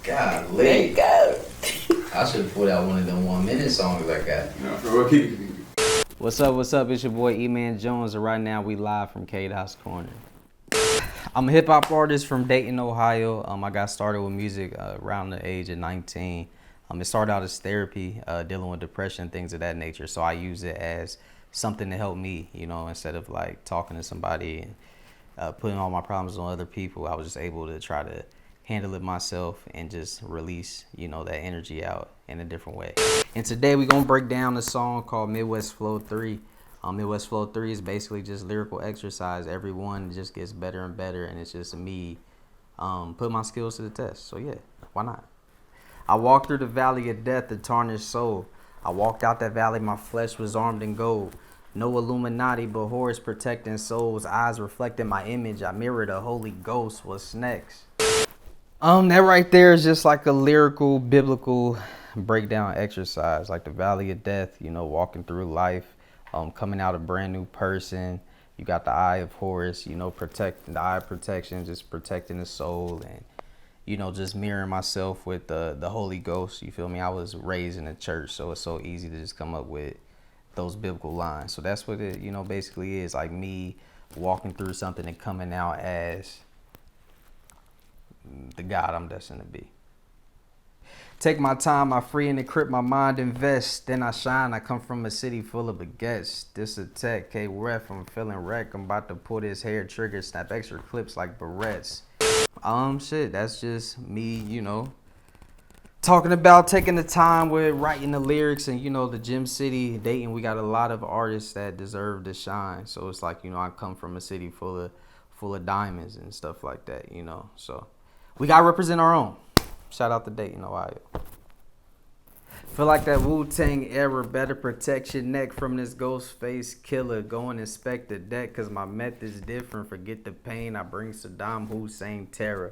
There you Golly. go. I should have put out one of them 1 minute songs like that. No, for real, keep it. What's up? What's up? It's your boy Eman Jones, and right now we live from KDOT Corner. I'm a hip hop artist from Dayton, Ohio. I got started with music around the age of 19. It started out as therapy, dealing with depression, things of that nature. So I use it as something to help me, you know, instead of like talking to somebody and putting all my problems on other people. I was just able to try to handle it myself and just release, you know, that energy out in a different way. And today we're gonna break down a song called Midwest Flow 3. Midwest Flow 3 is basically just lyrical exercise. Every one just gets better and better, and it's just me put my skills to the test. So yeah, why not? I walked through the valley of death, the tarnished soul. I walked out that valley, my flesh was armed in gold. No Illuminati, but Horus protecting souls. Eyes reflecting my image, I mirrored a Holy Ghost. What's next? That right there is just like a lyrical, biblical breakdown exercise, like the valley of death, you know, walking through life, coming out a brand new person. You got the eye of Horus, you know, protecting the eye of protection, just protecting the soul, and, you know, just mirroring myself with the Holy Ghost. You feel me? I was raised in a church, so it's so easy to just come up with those biblical lines. So that's what it, you know, basically is, like me walking through something and coming out as the God I'm destined to be. Take my time, I free and encrypt my mind, invest, then I shine. I come from a city full of baguettes. This a tech, K-Ref, I'm feeling wrecked. I'm about to pull this hair trigger, snap extra clips like barrettes. Shit, that's just me, you know, talking about taking the time with writing the lyrics. And, you know, the Gym City, Dayton, we got a lot of artists that deserve to shine. So it's like, you know, I come from a city full of diamonds and stuff like that, you know, so we gotta represent our own. Shout out to Dayton, Ohio. Feel like that Wu-Tang era, better protect your neck from this ghost face killer. Go and inspect the deck, cause my method's different. Forget the pain, I bring Saddam Hussein terror.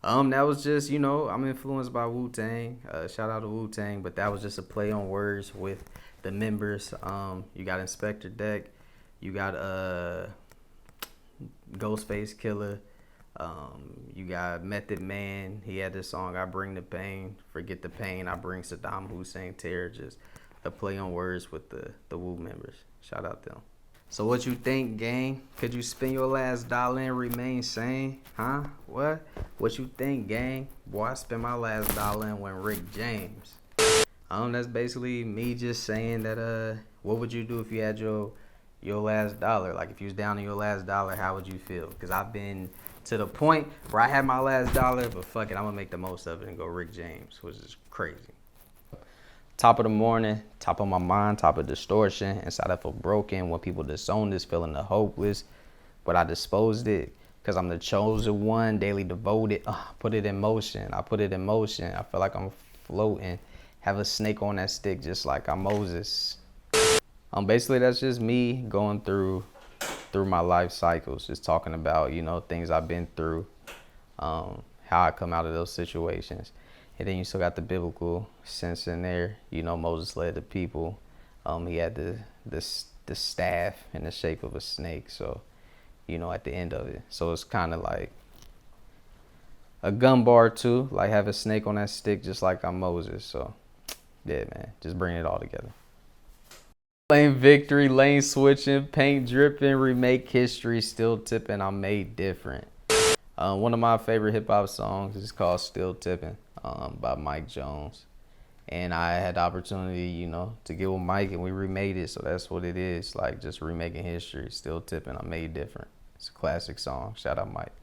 That was just, you know, I'm influenced by Wu-Tang. Shout out to Wu-Tang, but that was just a play on words with the members. You got Inspector Deck, you got Ghostface Killer. You got Method Man. He had this song, I Bring the Pain. Forget the pain, I bring Saddam Hussein terror. Just a play on words with the Wu members. Shout out to them. So what you think, gang? Could you spend your last dollar and remain sane? Huh? What? What you think, gang? Boy, I spent my last dollar and went Rick James. That's basically me just saying that, what would you do if you had your last dollar? Like, if you was down to your last dollar, how would you feel? Because I've been to the point where I had my last dollar, but fuck it, I'm gonna make the most of it and go Rick James, which is crazy. Top of the morning, top of my mind, top of distortion, inside of a broken, when people disown this, feeling the hopeless, but I disposed it, cause I'm the chosen one, daily devoted, put it in motion, I put it in motion, I feel like I'm floating, have a snake on that stick just like I'm Moses. Basically that's just me going through my life cycles, just talking about, you know, things I've been through, how I come out of those situations. And then you still got the biblical sense in there. You know, Moses led the people. He had the staff in the shape of a snake. So, you know, at the end of it. So it's kind of like a gun bar too, like have a snake on that stick just like I'm Moses. So, yeah, man, just bring it all together. Lane victory, lane switching, paint dripping, remake history, still tipping, I'm made different. One of my favorite hip hop songs is called Still Tipping by Mike Jones. And I had the opportunity, you know, to get with Mike and we remade it. So that's what it is, like just remaking history, still tipping, I'm made different. It's a classic song. Shout out Mike.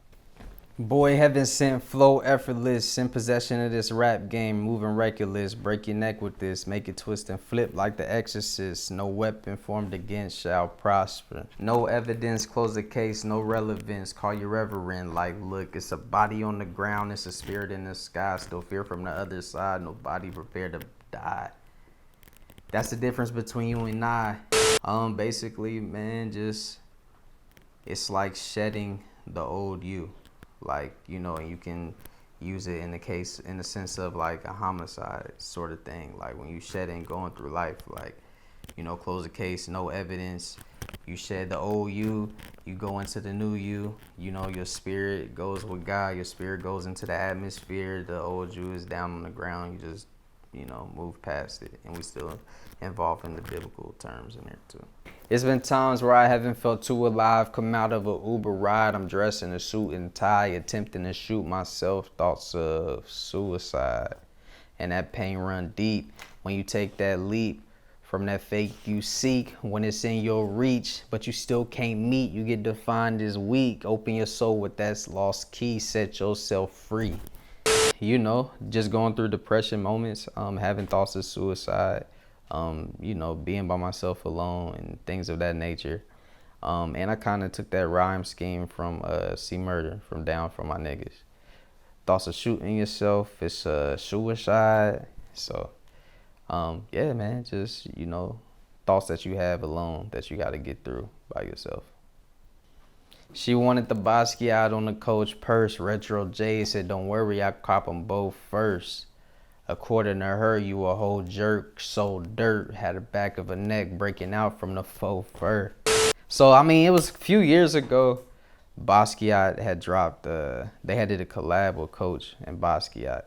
Boy, heaven sent, flow effortless, in possession of this rap game, moving reckless, break your neck with this, make it twist and flip like the exorcist, no weapon formed against shall prosper, no evidence, close the case, no relevance, call your reverend, like look, it's a body on the ground, it's a spirit in the sky, still fear from the other side, nobody prepared to die. That's the difference between you and I. Basically, man, just, it's like shedding the old you. Like, you know, and you can use it in the sense of like a homicide sort of thing. Like when you shedding going through life, like close the case, no evidence. You shed the old you go into the new you. Your spirit goes with God. Your spirit goes into the atmosphere. The old you is down on the ground. You just, move past it. And we still involved in the biblical terms in there too. It's been times where I haven't felt too alive. Come out of a Uber ride. I'm dressed in a suit and tie, attempting to shoot myself. Thoughts of suicide. And that pain run deep when you take that leap from that fake you seek when it's in your reach, but you still can't meet. You get defined as weak. Open your soul with that lost key. Set yourself free. Just going through depression moments, having thoughts of suicide, being by myself alone and things of that nature. And I kind of took that rhyme scheme from C Murder, from Down for My Niggas. Thoughts of shooting yourself, it's suicide. So, yeah, man, just, thoughts that you have alone that you got to get through by yourself. She wanted the Basquiat on the Coach purse. Retro J said, don't worry, I cop them both first. According to her, you a whole jerk, sold dirt, had the back of a neck breaking out from the faux fur. So, it was a few years ago. Basquiat had dropped, they had did a collab with Coach and Basquiat.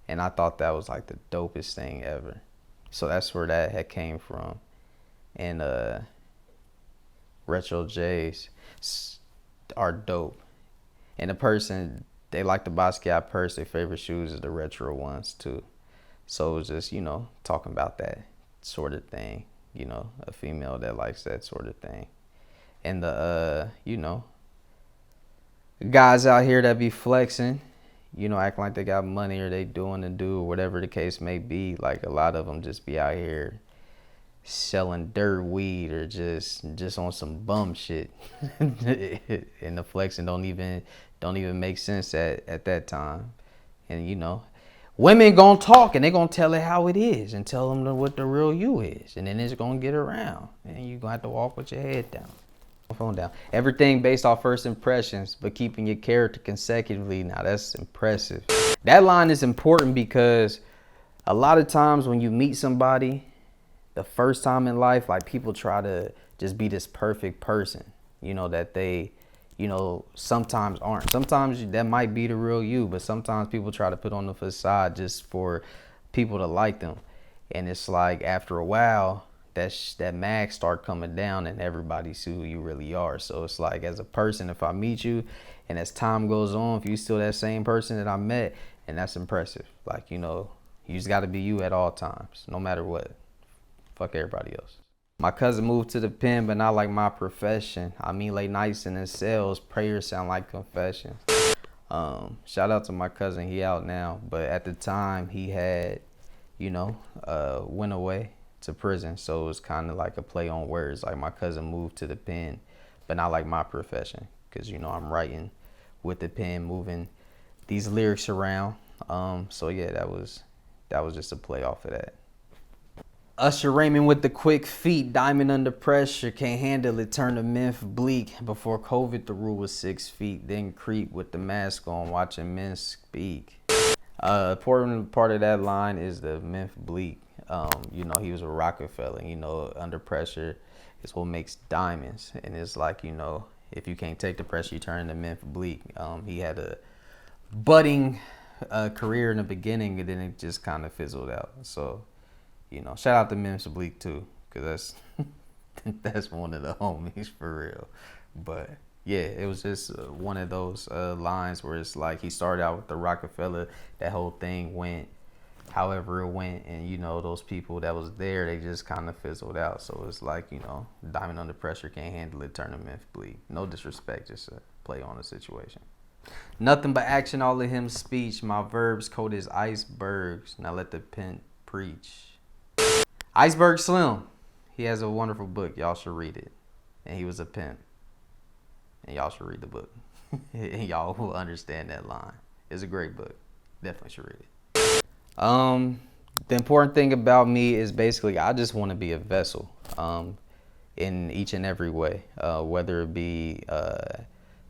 And I thought that was like the dopest thing ever. So that's where that had came from. And Retro J's are dope. And the person, they like the Basquiat purse, their favorite shoes is the retro ones too. So it was just, talking about that sort of thing. A female that likes that sort of thing. And the, guys out here that be flexing, acting like they got money or they doing and do or whatever the case may be. Like a lot of them just be out here selling dirt weed or just on some bum shit. And the flexing don't even make sense at that time. And women gonna talk and they gonna tell it how it is and tell them what the real you is. And then it's gonna get around and you gonna have to walk with your head down. Phone down. Everything based off first impressions, but keeping your character consecutively. Now that's impressive. That line is important because a lot of times when you meet somebody the first time in life, like people try to just be this perfect person, that they, sometimes aren't. Sometimes that might be the real you, but sometimes people try to put on the facade just for people to like them. And it's like after a while, that mag start coming down and everybody see who you really are. So it's like as a person, if I meet you and as time goes on, if you still that same person that I met, and that's impressive. Like, you just got to be you at all times, no matter what. Fuck everybody else. My cousin moved to the pen, but not like my profession. Late nights in the cells, prayers sound like confessions. Shout out to my cousin, he out now. But at the time he had, went away to prison, so it was kind of like a play on words. Like my cousin moved to the pen, but not like my profession, because I'm writing with the pen, moving these lyrics around. So yeah, that was just a play off of that. Usher Raymond with the quick feet, diamond under pressure, can't handle it, turn the myth bleak. Before COVID, the rule was 6 feet, then creep with the mask on, watching men speak. Important part of that line is the myth bleak. He was a Rockefeller, under pressure is what makes diamonds. And it's like, if you can't take the pressure, you turn the myth bleak. He had a budding career in the beginning and then it just kind of fizzled out. So, shout out to Memphis Bleak too, because that's one of the homies for real. But yeah, it was just one of those lines where it's like he started out with the Rockefeller, that whole thing went however it went, and those people that was there, they just kind of fizzled out. So it's like, diamond under pressure, can't handle it, turn the myth bleak. No disrespect, just a play on the situation. Nothing but action, all of him speech. My verbs cold as icebergs. Now let the pen preach. Iceberg Slim. He has a wonderful book. Y'all should read it. And he was a pimp. And y'all should read the book. And y'all will understand that line. It's a great book. Definitely should read it. The important thing about me is basically I just want to be a vessel in each and every way. Whether it be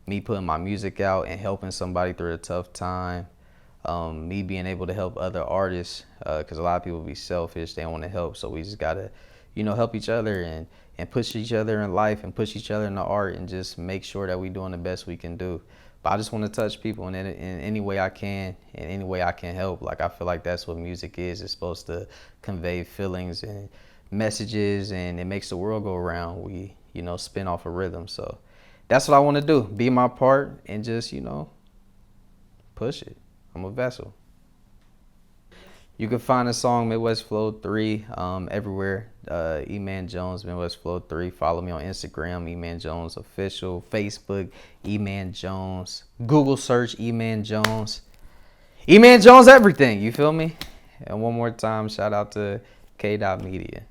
me putting my music out and helping somebody through a tough time. Me being able to help other artists, because a lot of people be selfish, they don't want to help, so we just gotta, help each other and push each other in life and push each other in the art and just make sure that we're doing the best we can do. But I just want to touch people in any way I can, in any way I can help. Like, I feel like that's what music is. It's supposed to convey feelings and messages, and it makes the world go around. We, spin off a rhythm. So that's what I want to do. Be my part and just, push it. I'm a vessel. You can find the song Midwest Flow 3 everywhere. Eman Jones, Midwest Flow 3. Follow me on Instagram, Eman Jones Official. Facebook, Eman Jones. Google search Eman Jones. Eman Jones everything, you feel me? And one more time, shout out to KDOT Media.